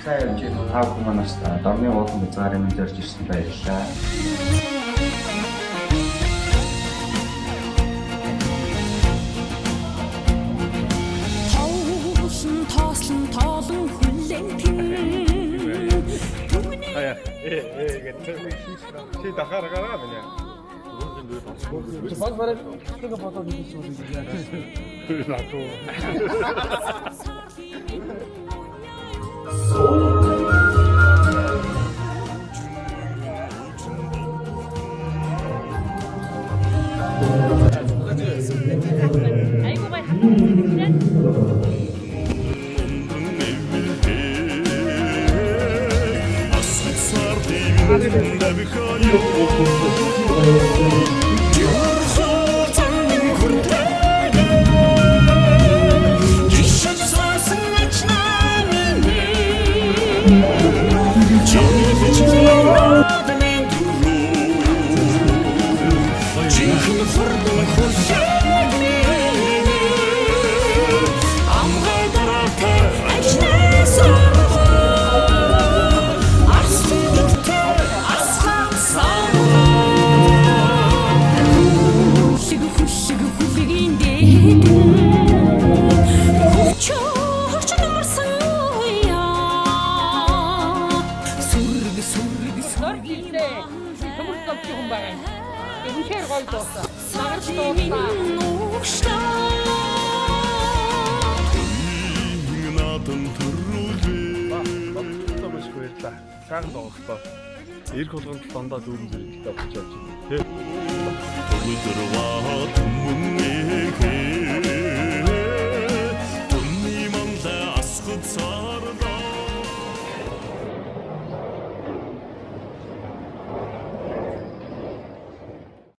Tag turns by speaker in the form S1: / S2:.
S1: Сайн юм чи та бүхэн манаас дорны уулын базарын мэдэрч ирсэн баярлалаа.
S2: Тоослон тоолон хүлэн тэн.
S3: гэдэг чи дахаар гараа байна.
S4: Бас барай тэгээ бодоод идэж үзье.
S3: Латуу.
S2: 아이고 말 한번 үнэхээр гоё дуусан. Нагарч дуусан.
S3: Маш баярлаа. Сайхан тоглолтоо. Ирэх болгонд дандаа дүүрэн зэрэгтэй болчих яаж байна. Тэ.